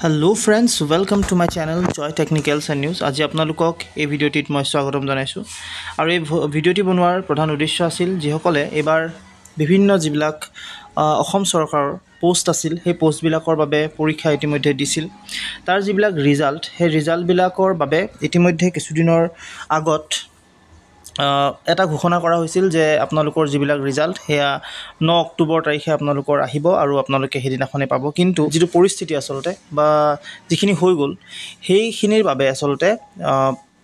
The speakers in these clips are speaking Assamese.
Hello friends, welcome to my channel Joy Technicals and News. আজি আপোনালোকক এই ভিডিঅ'টিত মই স্বাগতম জনাইছো আৰু এই ভিডিঅ'টি বনোৱাৰ প্ৰধান উদ্দেশ্য আছিল যিসকলে এবাৰ বিভিন্ন যিবিলাক অসম চৰকাৰৰ পোষ্ট আছিল সেই পোষ্টবিলাকৰ বাবে পৰীক্ষা ইতিমধ্যে দিছিল তাৰ যিবিলাক ৰিজাল্ট সেই ৰিজাল্টবিলাকৰ বাবে ইতিমধ্যে কিছুদিনৰ আগত এটা ঘোষণা কৰা হৈছিল যে আপোনালোকৰ যিবিলাক ৰিজাল্ট হেয়া 9 অক্টোবৰ তাৰিখে আপোনালোকৰ আহিব আৰু আপোনালোকে হেদিনাখনে পাব কিন্তু যেটো পৰিস্থিতি আসলতে বা যিখিনি হৈ গল সেইখিনিৰ বাবে আসলতে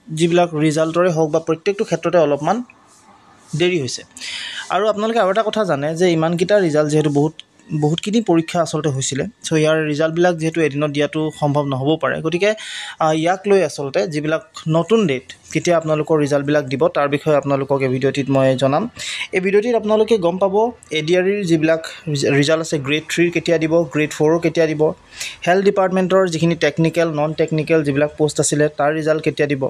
যিবিলাক ৰিজাল্টৰে হওক বা প্ৰত্যেকটো ক্ষেত্ৰতে অলপমান দেৰি হৈছে আৰু আপোনালোকে আৰু এটা কথা জানে যে ইমানকিটা ৰিজাল্ট যেহেতু বহুতখিনি পৰীক্ষা আসলতে হৈছিল সো ইয়াৰ ৰিজাল্টবিলাক যেহেতু এদিনত দিয়াটো সম্ভৱ নহব পাৰে গতিকে ইয়াক লৈ আসলতে যিবিলাক নতুন ডেট কেতিয়া আপোনালোকৰ ৰিজাল্টবিলাক দিব তাৰ বিষয়ে আপোনালোকক এই ভিডিঅ'টিত মই জনাম এই ভিডিঅ'টিত আপোনালোকে গম পাব এডিআৰইৰ যিবিলাক ৰিজাল্ট আছে গ্ৰেড 3 কেতিয়া দিব গ্ৰেড 4 কেতিয়া দিব হেলথ ডিপাৰ্টমেণ্টৰ যিখিনি টেকনিক্যাল নন টেকনিক্যাল যিবিলাক পোষ্ট আছিল তাৰ ৰিজাল্ট কেতিয়া দিব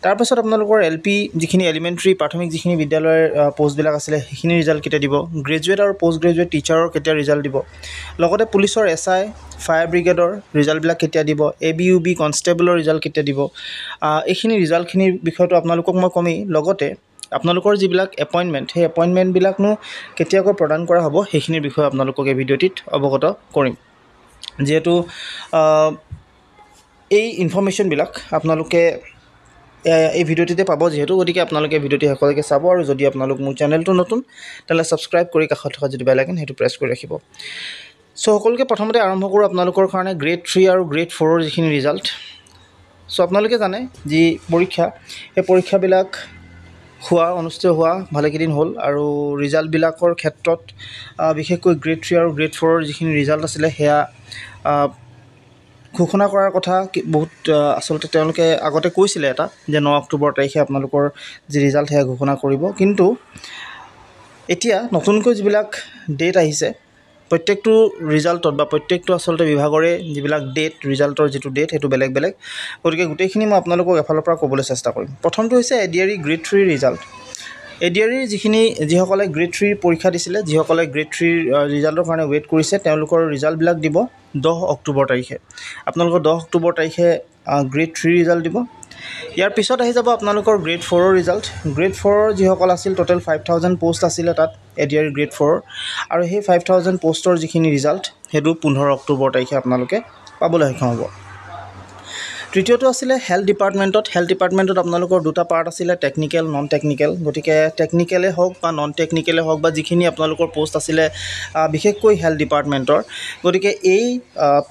তাৰপাছত আপোনালোকৰ এলপি যিখিনি এলিমেন্টাৰী প্ৰাথমিক যিখিনি বিদ্যালয়ৰ পোষ্টবিলাক আছিল সেইখিনি ৰিজাল্ট কেতিয়া দিব গ্ৰেজুৱেট আৰু পোষ্ট গ্ৰেজুৱেট টিচাৰৰ কেতিয়া ৰিজাল্ট দিব লগতে পুলিচৰ এসআই ফায়াৰ ব্ৰিগেডৰ ৰিজাল্টবিলাক কেতিয়া দিব এবিইউবি কনষ্টেবলৰ ৰিজাল্ট কেতিয়া দিব এইখিনি ৰিজাল্টখিনিৰ বিষয়টো আপোনালোকক মই কমি লগতে আপোনালোকৰ যিবিলাক এপইন্টমেন্ট সেই এপইন্টমেন্টবিলাকনো কেতিয়াকৈ প্ৰদান কৰা হ'ব সেইখিনিৰ বিষয়ে আপোনালোকক এই ভিডিঅ'টিত অৱগত কৰিম যেহেতু এই ইনফৰমেশনবিলাক আপোনালোকে এই ভিডিঅ'টিতে পাব যেহেতু গতিকে আপোনালোকে ভিডিঅ'টি শেষলৈকে চাব আৰু যদি আপোনালোক মোৰ চেনেলটো নতুন তেলে সাবস্ক্ৰাইব কৰি কাষত থকা যদি বেল আইকন হেতু প্ৰেছ কৰি ৰাখিব সো সকলোকে প্ৰথমতে আৰম্ভ কৰো আপোনালোকৰ কাৰণে গ্ৰেড 3 আৰু গ্ৰেড 4 ৰ যিখিনি ৰিজাল্ট সো আপোনালোকে জানে যি পৰীক্ষা এই পৰীক্ষাবিলাক অনুষ্ঠিত হোৱা ভালেকেদিন হ'ল আৰু ৰিজাল্টবিলাকৰ ক্ষেত্ৰত বিশেষকৈ গ্ৰেড 3 আৰু গ্ৰেড 4 ৰ যিখিনি ৰিজাল্ট আছিল হেয়া ঘোষণা কৰাৰ কথা বহুত আসলতে তেওঁলোকে আগতে কৈছিল এটা যে 9 অক্টোবৰ তাৰিখে আপোনালোকৰ যি ৰিজাল্ট হেয়া ঘোষণা কৰিব কিন্তু এতিয়া নতুনকৈ যিবিলাক ডেট আহিছে প্ৰত্যেকটো ৰিজাল্টত বা প্ৰত্যেকটো আসলতে বিভাগৰে যিবিলাক ডেট ৰিজাল্টৰ যেটো ডেট হেতু বেলেগ বেলেগ গতিকে গোটেইখিনি মই আপোনালোকক এফালৰ পৰা ক'বলৈ চেষ্টা কৰিম প্ৰথমটো হৈছে এডিআৰই গ্ৰেড 3 ৰিজাল্ট এডিআৰই যিসকলে গ্ৰেড 3 পৰীক্ষা দিছিল যিসকলে গ্ৰেড 3 ৰিজাল্টৰ কাৰণে ৱেট কৰিছে তেওঁলোকৰ ৰিজাল্টবিলাক দিব 10 অক্টোবৰ তাৰিখে আপোনালোকৰ 10 অক্টোবৰ তাৰিখে গ্ৰেড 3 ৰিজাল্ট দিব ইয়াৰ পিছত আহি যাব আপোনালোকৰ গ্ৰেড 4 ৰ ৰিজাল্ট গ্ৰেড 4 ৰ যিসকল আছিল টোটাল 5000 পোষ্ট আছিল তাত এডিআৰই গ্ৰেড 4 আৰু সেই 5000 পোষ্টৰ যিখিনি ৰিজাল্ট হেতু 15 অক্টোবৰ তাৰিখে আপোনালোকে পাবলৈ সক্ষম হ'ব তৃতীয়টো আছিল হেলথ ডিপাৰ্টমেণ্টত আপোনালোকৰ দুটা পাৰ্ট আছিল টেকনিক্যাল নন টেকনিক্যাল গতিকে টেকনিক্যালে হওক বা নন টেকনিক্যালে হওক বা যিখিনি আপোনালোকৰ পোষ্ট আছিল বিশেষকৈ হেলথ ডিপাৰ্টমেণ্টৰ গতিকে এই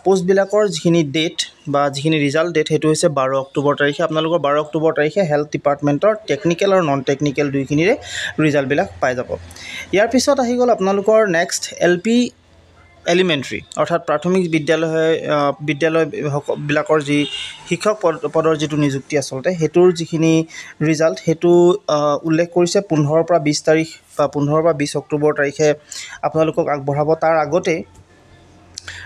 পোষ্টবিলাকৰ যিখিনি ডেট বা যিখিনি ৰিজাল্ট ডেট হেতু হৈছে 12 অক্টোবৰ তাৰিখে আপোনালোকৰ 12 অক্টোবৰ তাৰিখে হেলথ ডিপাৰ্টমেণ্টৰ টেকনিক্যাল আৰু নন টেকনিক্যাল দুইখিনিৰে ৰিজাল্টবিলাক পাই যাব ইয়াৰ পিছত আহি গ'ল আপোনালোকৰ নেক্সট এলপি এলিমেন্টাৰী অৰ্থাৎ প্ৰাথমিক বিদ্যালয়বিলাকৰ যি শিক্ষক পদৰ যেটো নিযুক্তি আসলতে হেতুৰ যিখিনি ৰিজাল্ট হেতু উল্লেখ কৰিছে 15 পৰা 20 তাৰিখ বা 15 পৰা 20 অক্টোবৰ তাৰিখে আপোনালোকক আগবঢ়াব তাৰ আগতে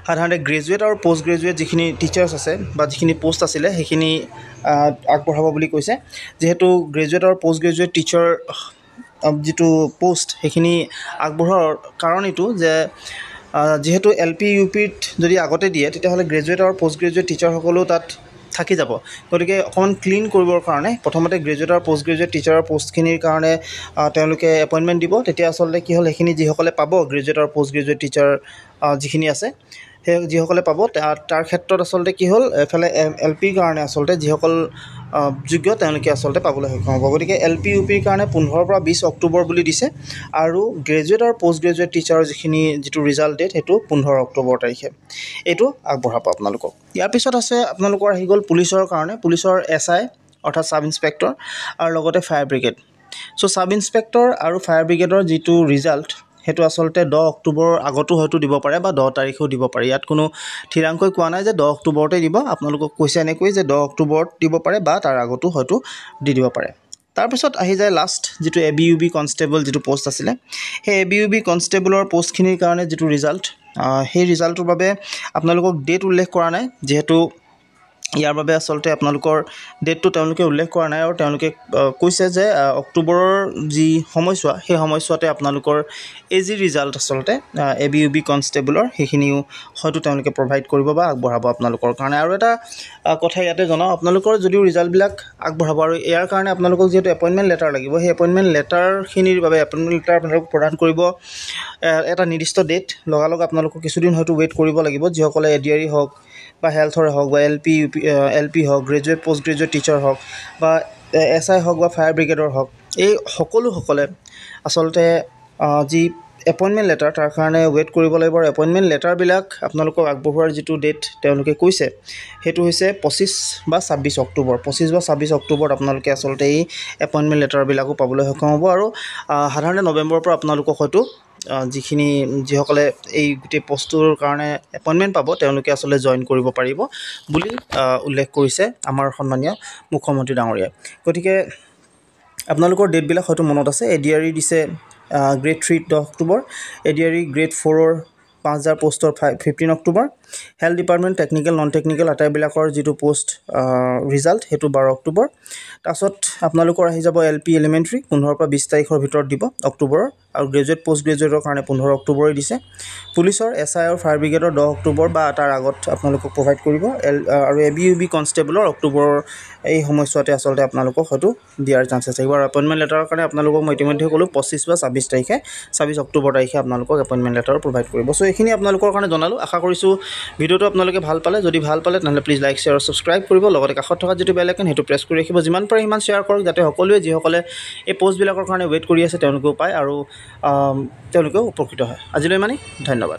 সাধাৰণতে গ্ৰেজুৱেট আৰু পোষ্ট গ্ৰেজুৱেট যিখিনি টিচাৰ্ছ আছে বা যিখিনি পোষ্ট আছিল সেইখিনি আগবঢ়াব বুলি কৈছে যেহেতু গ্ৰেজুৱেট আৰু পোষ্ট গ্ৰেজুৱেট টিচাৰ যেটো পোষ্ট সেইখিনি আগবঢ়াৰ কাৰণ এটো যে যেহেতু এলপি ইউপিত যদি আগতে দিয়ে তেতিয়াহলে গ্ৰেজুৱেট আৰু পোষ্ট গ্ৰেজুৱেট টিচাৰ সকলো তাত থাকি যাব গতিকে অকমান ক্লিন কৰিবৰ কাৰণে প্ৰথমতে গ্ৰেজুৱেট আৰু পোষ্ট গ্ৰেজুৱেট টিচাৰৰ পোষ্টখিনিৰ কাৰণে তেওঁলোকে এপইন্টমেন্ট দিব তেতিয়া আসলতে কি হল এখিনি যিসকলে পাব গ্ৰেজুৱেট আৰু পোষ্ট গ্ৰেজুৱেট টিচাৰ যিখিনি আছে সেই যিসকলে পাব তাৰ ক্ষেত্ৰত আসলতে কি হল এফালে এলপিৰ কাৰণে আসলতে যিসকল যোগ্য তেওঁলোকে আসলতে পাবলৈ সক্ষম হ'ব গতিকে এলপি ইউপিৰ কাৰণে 15 পৰা 20 অক্টোবৰ বুলি দিছে আৰু গ্ৰেজুৱেট আৰু পোষ্ট গ্ৰেজুৱেট টিচাৰৰ যিখিনি যেটো ৰিজাল্ট ডেট হেতু 15 অক্টোবৰ তাৰিখে এটো আগবঢ়াব আপোনালোকক ইয়াৰ পিছত আছে আপোনালোকৰ আহি গ'ল পুলিচৰ কাৰণে পুলিচৰ এসআই অৰ্থাৎ সাব ইন্সপেক্টৰ আৰু লগতে fire brigade so sub inspector আৰু ফায়াৰ ব্ৰিগেডৰ যেটো ৰিজাল্ট হেতু আসলতে 10 অক্টোবৰ আগতো হয়তো দিব পাৰে বা 10 তাৰিখেও দিব পাৰে ইয়াত কোনো ঠিৰাংকৈ কোৱা নাই যে 10 অক্টোবৰতে দিব আপোনালোকক কৈছে এনেকৈ যে 10 অক্টোবৰত দিব পাৰে বা তাৰ আগতো হয়তো দিব পাৰে তাৰ পিছত আহি যায় লাষ্ট যেটো এবিইউবি কনষ্টেবল যেটো পোষ্ট আছিল সেই এবিইউবি কনষ্টেবলৰ পোষ্টখিনিৰ কাৰণে যেটো ৰিজাল্ট সেই ৰিজাল্টৰ বাবে আপোনালোকক ডেট উল্লেখ কৰা নাই যেহেতু ইয়াৰ বাবে আচলতে আপোনালোকৰ ডেটটো তেওঁলোকে উল্লেখ কৰা নাই আৰু তেওঁলোকে কৈছে যে অক্টোবৰৰ যি সময়ছোৱা সেই সময়ছোৱাতে আপোনালোকৰ এজি ৰিজাল্ট আচলতে ABUB কনষ্টেবলৰ সেইখিনিও হয়তো তেওঁলোকে প্ৰভাইড কৰিব বা আগবঢ়াব আপোনালোকৰ কাৰণে। আৰু এটা কথা ইয়াতে জনাওঁ, আপোনালোকৰ যদিও ৰিজাল্টবিলাক আগবঢ়াব আৰু ইয়াৰ কাৰণে আপোনালোকক যিহেতু এপইণ্টমেণ্ট লেটাৰ লাগিব, সেই এপইণ্টমেণ্ট লেটাৰখিনিৰ বাবে এপইণ্টমেণ্ট লেটাৰ আপোনালোকক প্ৰদান কৰিব এটা নিৰ্দিষ্ট ডেট। লগালগ আপোনালোকক কিছুদিন হয়তো ৱেইট কৰিব লাগিব, যিসকলে ADRE হওক বা হেল্থৰে হওক বা LP হওক, গ্ৰেজুৱেট পষ্ট গ্ৰেজুৱেট টিচাৰ হওক বা SI হওক বা ফায়াৰ ব্ৰিগেডৰ হওক, এই সকলোসকলে আচলতে যি এপইণ্টমেণ্ট লেটাৰ তাৰ কাৰণে ৱেইট কৰিব লাগিব। আৰু এপইণ্টমেণ্ট লেটাৰবিলাক আপোনালোকক আগবঢ়োৱাৰ যিটো ডেট তেওঁলোকে কৈছে সেইটো হৈছে 25 বা 26 অক্টোবৰ। 25 বা 26 অক্টোবৰত আপোনালোকে আচলতে এই এপইণ্টমেণ্ট লেটাৰবিলাকো পাবলৈ সক্ষম হ'ব। আৰু সাধাৰণতে নৱেম্বৰৰ পৰা আপোনালোকক হয়তো যিসকলে এই গোটেই পষ্টটোৰ কাৰণে এপইণ্টমেণ্ট পাব তেওঁলোকে আচলতে জইন কৰিব পাৰিব বুলি উল্লেখ কৰিছে আমাৰ সন্মানীয় মুখ্যমন্ত্ৰী ডাঙৰীয়াই। গতিকে আপোনালোকৰ ডেটবিলাক হয়তো মনত আছে। ADRE দিছে গ্ৰেড 3 10 অক্টোবৰ, ADRE গ্ৰেড 4ৰ 5000 পষ্টৰ 15 October, health department technical non technical আটাইবিলাকৰ যিটো পষ্ট ৰিজাল্ট সেইটো 12 অক্টোবৰ। তাৰপাছত আপোনালোকৰ আহি যাব LP এলিমেণ্টাৰী 15ৰ পৰা 20 তাৰিখৰ ভিতৰত দিব অক্টোবৰৰ, আৰু গ্ৰেজুৱেট পষ্ট গ্ৰেজুৱেটৰ কাৰণে 15 অক্টোবৰে দিছে। পুলিচৰ SI আৰু ফায়াৰ ব্ৰিগেডৰ 10 অক্টোবৰ বা তাৰ আগত আপোনালোকক প্ৰভাইড কৰিব। আৰু ABUB কনষ্টেবলৰ অক্টোবৰৰ এই সময়ছোৱাতে আচলতে আপোনালোকক হয়তো দিয়াৰ চান্সেছ থাকিব। আৰু এপইণ্টমেণ্ট লেটাৰৰ কাৰণে আপোনালোকক মই ইতিমধ্যে ক'লোঁ 25 বা 26 অক্টোবৰ তাৰিখে আপোনালোকক এপইণ্টমেণ্ট লেটাৰ প্ৰভাইড কৰিব। চ' এইখিনি আপোনালোকৰ কাৰণে জনালোঁ। আশা কৰিছোঁ ভিডিঅ'টো আপোনালোকে ভাল পালে। যদি ভাল পালে তেনেহ'লে প্লিজ লাইক শ্বেয়াৰ আৰু ছাবস্ক্ৰাইব কৰিব। লগতে কাষত থকা যিটো বেল আইকন সেইটো প্ৰেছ কৰি ৰাখিব। যিমান পাৰে সিমান শ্বেয়াৰ কৰক, যাতে সকলোৱে যিসকলে এই পষ্টবিলাকৰ কাৰণে ৱেইট কৰি আছে তেওঁলোকেও পায় আৰু তেওঁলোকেও উপকৃত হয়। আজিলৈ ইমানেই, ধন্যবাদ।